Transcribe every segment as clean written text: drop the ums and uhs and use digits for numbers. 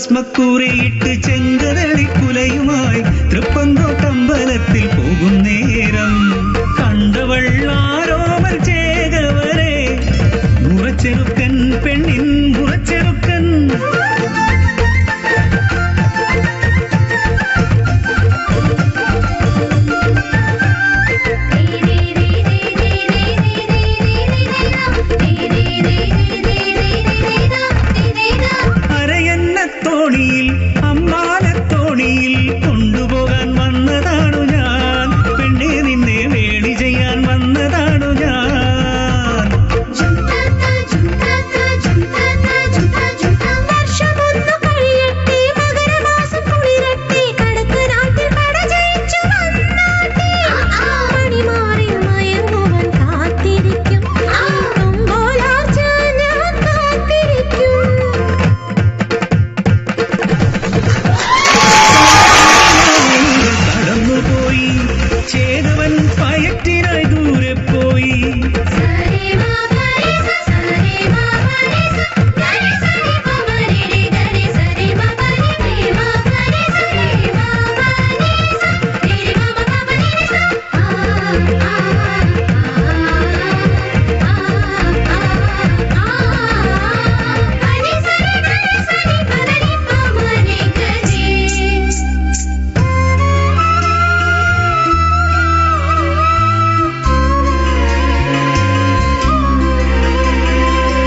ഭസ്മക്കൂറിയിട്ട് ചെങ്കതളിക്കുലയുമായി തൃപ്പങ്കോട്ടമ്പലത്തിൽ പോകും നേരം കണ്ടവൾ ആരോമൽ ചേകവരെ മുറച്ചെറുക്കൻ പെണ്ണിൻ മുറച്ചെറുക്കൻ തോണിയിൽ അമ്മാനത്തോണിയിൽ കൊണ്ടുപോകാൻ വന്നതാണു ഞാൻ പെണ്ണെ നിന്നെ വേളി ചെയ്യാൻ വന്നതാണു ഞാൻ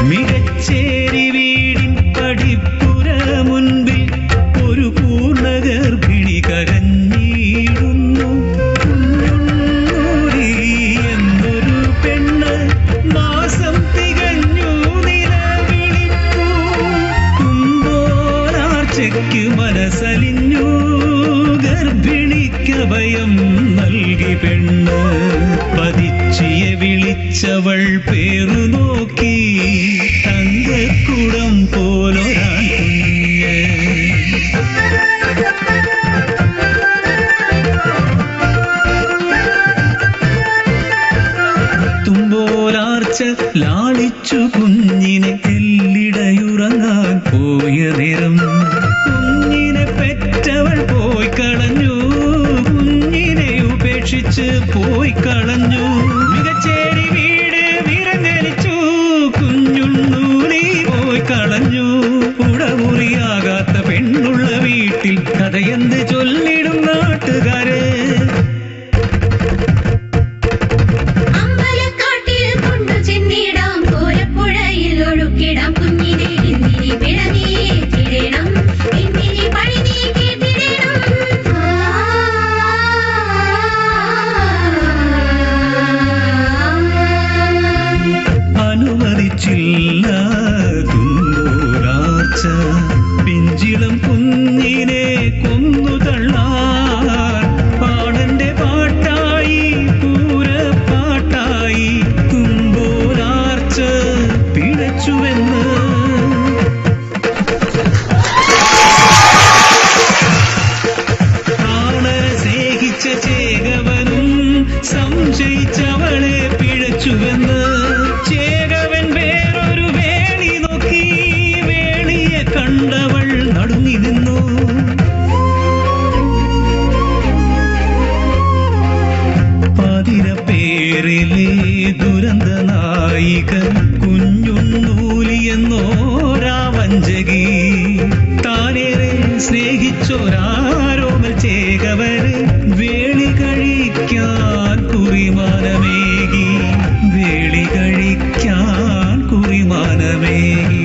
മികച്ചേരി വീടിൻ പടിപ്പുര മുൻപിൽ ഒരു പൂർണ്ണഗർഭിണി കരഞ്ഞിടുന്നു എന്നൊരു പെണ്ണ് മാസം തികഞ്ഞു നിലവിളിപ്പൂ കുമ്പോരാർച്ചയ്ക്ക് മനസ്സലിഞ്ഞു ഗർഭിണിക്കഭയം നൽകി പെണ്ണ് പതിച്ചിയെ വിളിച്ചവൾ പേരു നോക്കി തങ്കക്കുടം പോലൊരാൻ കുഞ്ഞ് തുമ്പോലാർച്ച ലാളിച്ചു കുഞ്ഞിനെ എല്ലിടയുറങ്ങാൻ പോയ നേരം കുഞ്ഞിനെ പെറ്റവൾ പോയി കളഞ്ഞു കുഞ്ഞിനെ ഉപേക്ഷിച്ച് പോയി കളഞ്ഞു മികച്ചേരി വീട് വിറങ്ങലിച്ചു കുഞ്ഞുണ്ണൂലി പോയി കളഞ്ഞു ഉടമുറിയാകാത്ത പെണ്ണുള്ള വീട്ടിൽ കഥയെന്ത് ചൊല്ലിടും നാട്ടുകാര് അനുവദിച്ചില്ല തുമ്പോരാർച്ച പിഞ്ചിളം കുഞ്ഞിനെ കൊന്നു തള്ളാൻ പാടന്റെ പാട്ടായി പൂരപ്പാട്ടായി തുമ്പോരാർച്ച പിഴച്ചുവെന്ന് പ്രാണനെ സ്നേഹിച്ച ചേകവനും സംശയിച്ചവളെ പിഴച്ചുവെന്ന് ചേകവൻ വേറൊരു വേളി നോക്കി വേളിയെ കണ്ടവൾ നടുങ്ങി നിന്നു പതിരപ്പേരിലെ ദുരന്ത നായിക കുഞ്ഞുണ്ണൂലി എന്നോരാവഞ്ചകി താനേറെ സ്നേഹിച്ചോരാരോമൽ ചേകവര് വേളി കഴിക്കാൻ കുറിമാനമേകി വേളി കഴിക്കാൻ കുറിമാനമേകി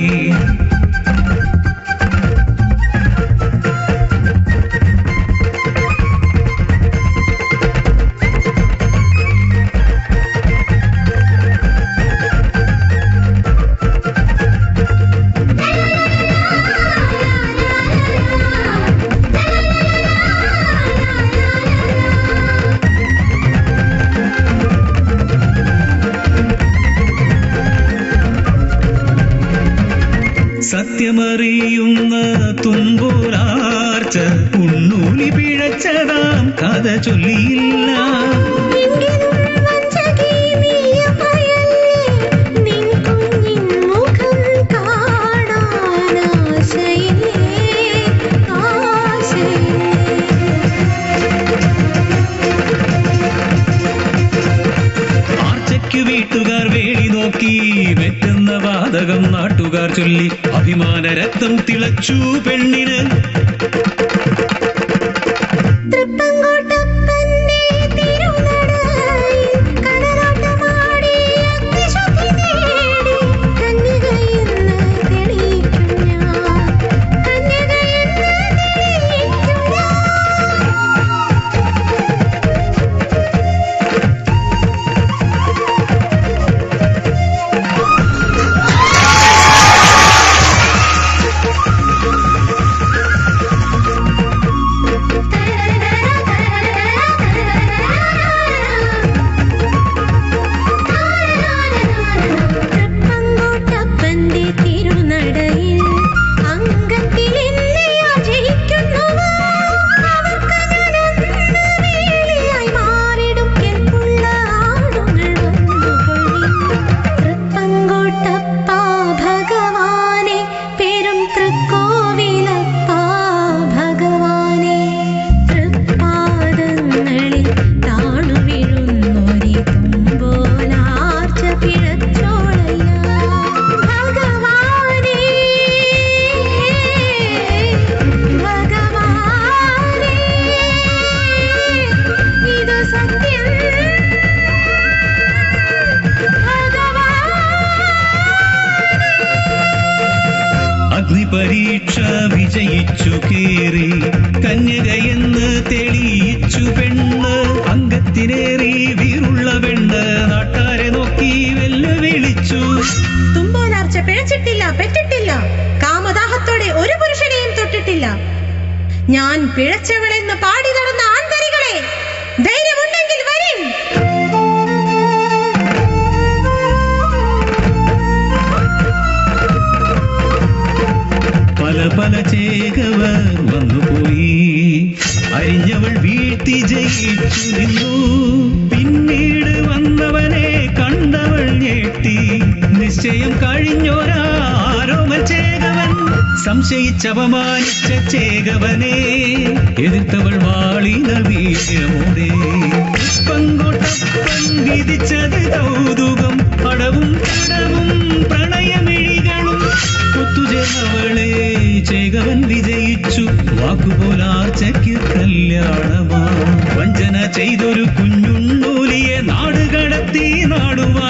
സത്യമറിയുന്ന തുമ്പോരാർച്ച ഉണ്ണൂലി പിഴച്ചതാം കഥ ചൊല്ലിയില്ല ആർച്ചയ്ക്ക് വീട്ടുകാർ വേളി നോക്കി, വെറ്റുന്ന വാതകം നാട്ടുകാർ ചൊല്ലി, അഭിമാന രക്തം തിളച്ചു പെണ്ണിന്. പരീക്ഷ വിജയിച്ചു കേറി, കന്യകയെന്ന് തെളിയിച്ചു പെണ്ണ്. അംഗത്തിനേറി വീറുള്ള പെണ്ണ് നാട്ടാരെ നോക്കി വെല്ലുവിളിച്ചു. തുമ്പോലാർച്ച പിഴച്ചിട്ടില്ല, പെറ്റിട്ടില്ല, കാമദാഹത്തോടെ ഒരു പുരുഷനെയും തൊട്ടിട്ടില്ല. ഞാൻ പിഴച്ചവളെന്ന് പാടി നടന്ന ആന്തരികളെ, ധൈര്യമുണ്ടെങ്കിൽ വരും. പല പല ചേകവർ വന്നുപോയി, അരിഞ്ഞവൾ വീഴ്ത്തി ജയിച്ചു നിന്നു. പിന്നീട് വന്നവനെ കണ്ടവൾ ഞെട്ടി, നിശ്ചയം കഴിഞ്ഞോരാരോമൽ ചേകവൻ. സംശയിച്ചപമാനിച്ച ചേകവനെ എതിർത്തവൾ വാളിനാൽ വീഴ്ചമോടെ. പങ്കോട്ടപ്പൻ വിധിച്ചത് കൗതുകം, അടവും തടവും പ്രണയമിഴികളും. ഒത്തുചേർന്നവളെ ചേകവൻ വിജയിച്ചു, വാക്കുപോലാർച്ചയ്ക്ക് കല്യാണമാ. വഞ്ചന ചെയ്തൊരു കുഞ്ഞുണ്ണൂലിയെ നാടുകടത്തി നാടുവാ